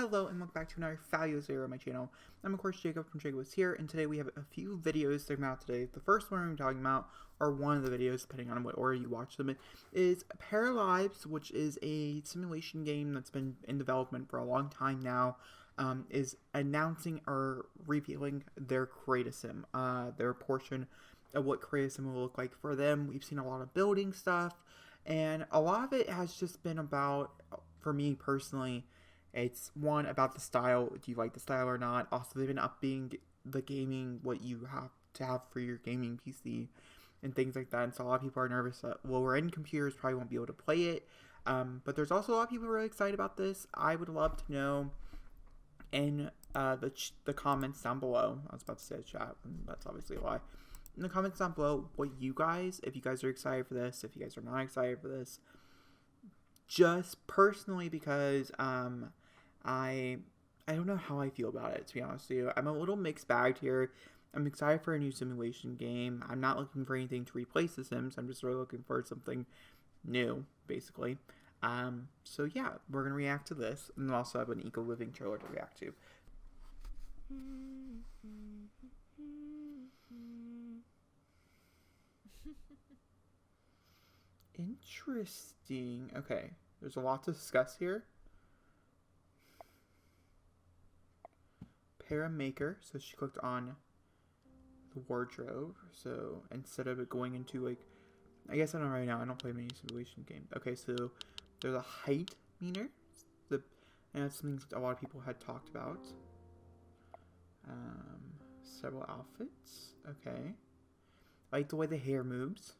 Hello and welcome back to another fabulous video on my channel. I'm of course Jacob from Jacobishere, and today we have a few videos to come out today. The first one I'm talking about, or one of the videos depending on what order you watch them in, is Paralives, which is a simulation game that's been in development for a long time now. Is announcing or revealing their create a sim, their portion of what create a sim will look like for them. We've seen a lot of building stuff, and a lot of it has just been about, for me personally, it's one about the style. Do you like the style or not? Also, they've been upping the gaming, what you have to have for your gaming PC and things like that. And so a lot of people are nervous that lower-end computers probably won't be able to play it. But there's also a lot of people really excited about this. I would love to know in the comments down below. I was about to say chat, and that's obviously a lie. In the comments down below, what you guys, if you guys are excited for this, if you guys are not excited for this. Just personally because I don't know how I feel about it, to be honest with you. I'm a little mixed bagged here. I'm excited for a new simulation game. I'm not looking for anything to replace The Sims. I'm just really looking for something new, basically. So yeah, we're gonna react to this, and also have an Eco Living trailer to react to. Interesting. Okay, there's a lot to discuss here. Paramaker, so she clicked on the wardrobe. So instead of it going into like, I guess I don't know right now. I don't play many simulation games. Okay, so there's a height meter. And that's something a lot of people had talked about. Several outfits. Okay, I like the way the hair moves.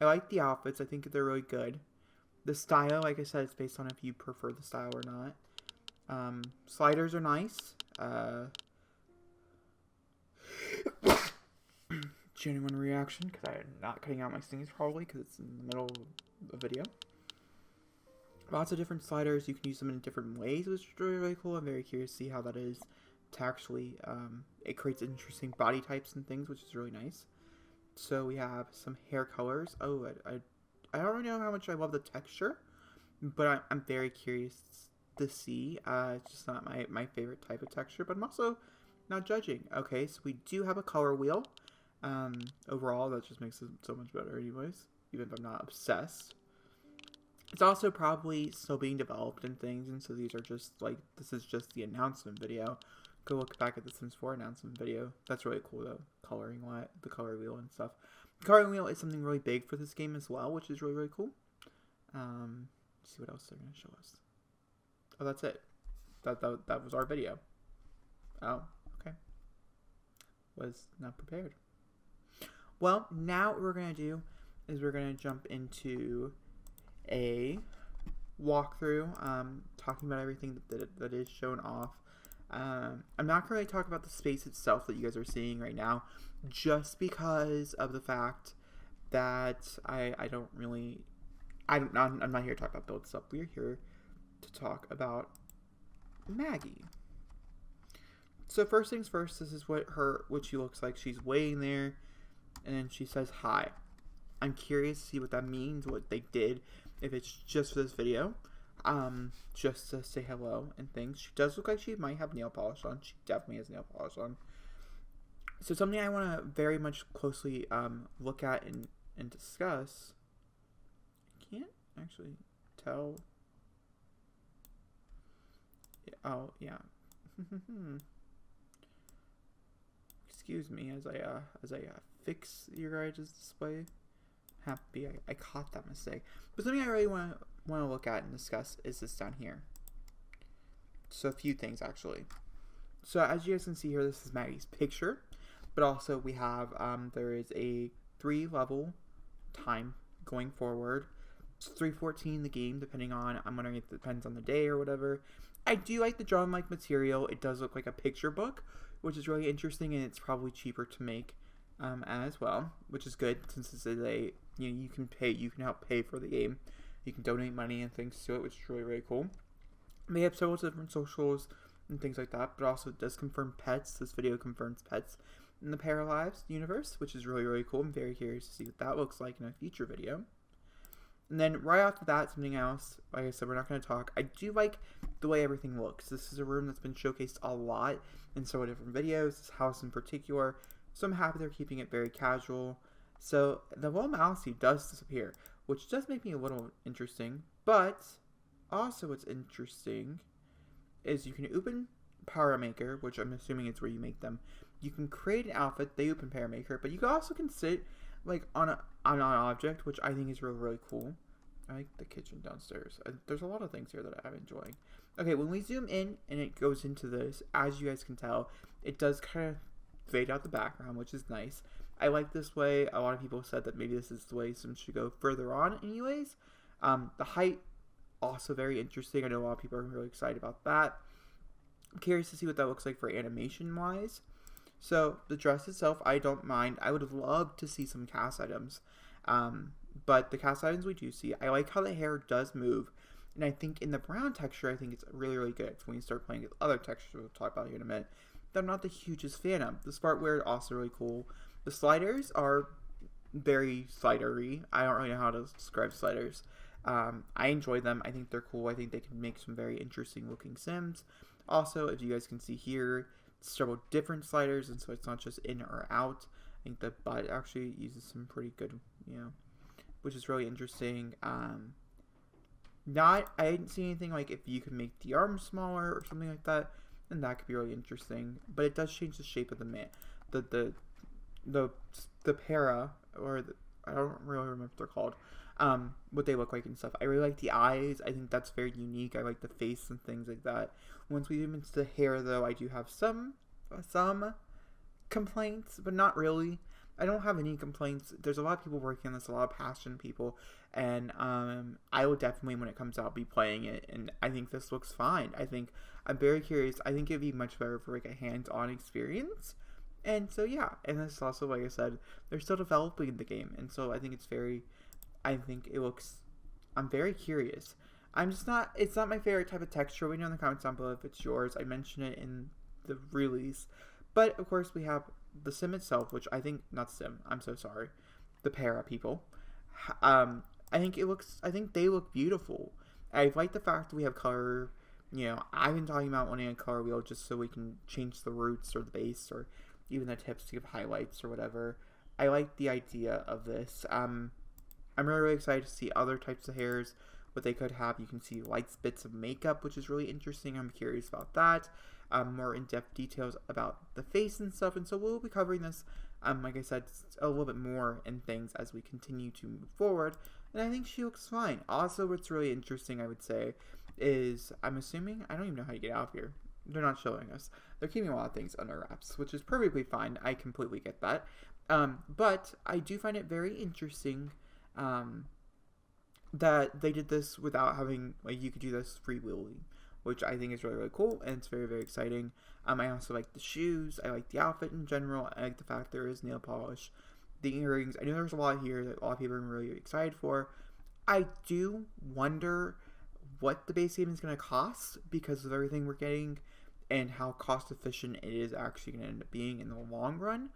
I like the outfits. I think they're really good. The style, like I said, it's based on if you prefer the style or not. Sliders are nice. Genuine reaction, because I'm not cutting out my sneeze probably, because it's in the middle of a video. Lots of different sliders. You can use them in different ways, which is really, really cool. I'm very curious to see how that is to actually, it creates interesting body types and things, which is really nice. So we have some hair colors. Oh, I don't really know how much I love the texture, but I'm very curious to see. It's just not my favorite type of texture, but I'm also not judging. Okay, so we do have a color wheel. Overall, that just makes it so much better anyways, even if I'm not obsessed. It's also probably still being developed and things, and so these are just like, this is just the announcement video. Go look back at the Sims 4 announcement video. That's really cool though, coloring the color wheel and stuff. The coloring wheel is something really big for this game as well, which is really, really cool. Let's see what else they're going to show us. Oh, that's it. That was our video. Oh, okay. Was not prepared. Well, now what we're going to do is we're going to jump into a walkthrough, talking about everything that is shown off. I'm not going to talk about the space itself that you guys are seeing right now, just because of the fact that I'm not here to talk about build stuff. We're here to talk about Maggie. So first things first, this is what she looks like. She's waiting there, and then she says hi. I'm curious to see what that means, what they did, if it's just for this video. Just to say hello and things. She does look like she might have nail polish on. She definitely has nail polish on. So something I want to very much closely look at and discuss. I can't actually tell. Yeah, oh yeah. Excuse me as I fix your guys' display. Happy I caught that mistake. But something I really want to look at and discuss is this down here. So a few things actually. So as you guys can see here, this is Maggie's picture, but also we have there is a 3-level time going forward. It's 3:14 the game, depending on, I'm wondering if it depends on the day or whatever. I do like the drawn-like material. It does look like a picture book, which is really interesting, and it's probably cheaper to make as well, which is good since this is a, you can help pay for the game. You can donate money and things to it, which is really, really cool. They have several different socials and things like that, but also it does confirm pets. This video confirms pets in the Paralives universe, which is really, really cool. I'm very curious to see what that looks like in a future video. And then right after that, something else. Like I said, we're not going to talk. I do like the way everything looks. This is a room that's been showcased a lot in several different videos, this house in particular. So I'm happy they're keeping it very casual. So the little mousey does disappear, which does make me a little interesting. But also what's interesting is you can open Power Maker, which I'm assuming is where you make them. You can create an outfit, they open Power Maker, but you also can sit like on an object, which I think is really, really cool. I like the kitchen downstairs. There's a lot of things here that I'm enjoying. Okay, when we zoom in and it goes into this, as you guys can tell, it does kind of fade out the background, which is nice. I like this way. A lot of people said that maybe this is the way some should go further on anyways. The height, also very interesting. I know a lot of people are really excited about that. I'm curious to see what that looks like for animation-wise. So, the dress itself, I don't mind. I would have loved to see some cast items. But the cast items we do see, I like how the hair does move. And I think in the brown texture, I think it's really, really good. It's when you start playing with other textures, we'll talk about here in a minute, that I'm not the hugest fan of. The smart wear, also really cool. The sliders are very slidery. I don't really know how to describe sliders. I enjoy them. I think they're cool. I think they can make some very interesting looking Sims. Also, if you guys can see here, several different sliders, and so it's not just in or out. I think the butt actually uses some pretty good, which is really interesting. I didn't see anything like if you could make the arms smaller or something like that, then that could be really interesting. But it does change the shape of the man, the para, or I don't really remember what they're called. What they look like and stuff. I really like the eyes. I think that's very unique. I like the face and things like that. Once we move into the hair, though, I do have some complaints, but not really. I don't have any complaints. There's a lot of people working on this, a lot of passionate people, and I will definitely, when it comes out, be playing it, and I think this looks fine. I'm very curious. I think it'd be much better for like a hands-on experience, and so yeah. And this is also, like I said, they're still developing the game, and so I think it looks, I'm very curious. It's not my favorite type of texture. Let me know in the comments down below if it's yours. I mentioned it in the release. But, of course, we have the sim itself, which I think, not sim, I'm so sorry, the para people. I think they look beautiful. I like the fact that we have color. I've been talking about wanting a color wheel just so we can change the roots or the base or even the tips to give highlights or whatever. I like the idea of this. I'm really, really excited to see other types of hairs, what they could have. You can see light bits of makeup, which is really interesting. I'm curious about that. More in-depth details about the face and stuff, and so we'll be covering this, like I said, a little bit more in things as we continue to move forward, and I think she looks fine. Also, what's really interesting, I would say, is, I'm assuming, I don't even know how you get out of here. They're not showing us. They're keeping a lot of things under wraps, which is perfectly fine. I completely get that. But I do find it very interesting that they did this without having, like, you could do this freewheeling, which I think is really, really cool, and it's very, very exciting. I also like the shoes. I like the outfit in general. I like the fact there is nail polish. The earrings. I know there's a lot here that a lot of people are really excited for. I do wonder what the base game is going to cost because of everything we're getting and how cost efficient it is actually going to end up being in the long run.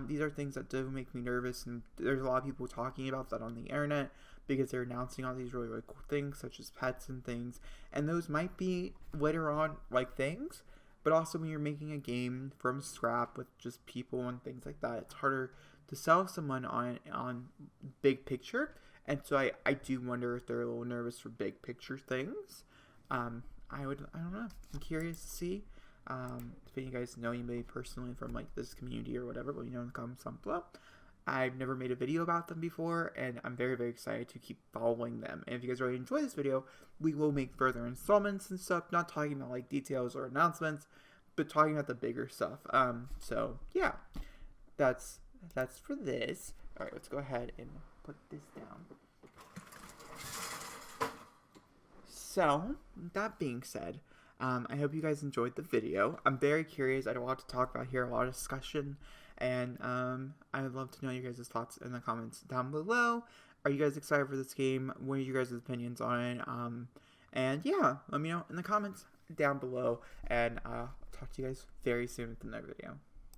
These are things that do make me nervous, and there's a lot of people talking about that on the internet because they're announcing all these really, really cool things such as pets and things, and those might be later on like things, but also when you're making a game from scrap with just people and things like that, it's harder to sell someone on big picture, and so I do wonder if they're a little nervous for big picture things. I don't know. I'm curious to see. If you guys know anybody personally from like this community or whatever, let me know in the comments down below. I've never made a video about them before, and I'm very, very excited to keep following them. And if you guys really enjoy this video, we will make further installments and stuff, not talking about like details or announcements, but talking about the bigger stuff. So yeah, that's for this. All right, let's go ahead and put this down. So that being said, I hope you guys enjoyed the video. I'm very curious. I have a lot to talk about here, a lot of discussion, and I would love to know your guys' thoughts in the comments down below. Are you guys excited for this game? What are you guys' opinions on it? And yeah, let me know in the comments down below, and I'll talk to you guys very soon with another video.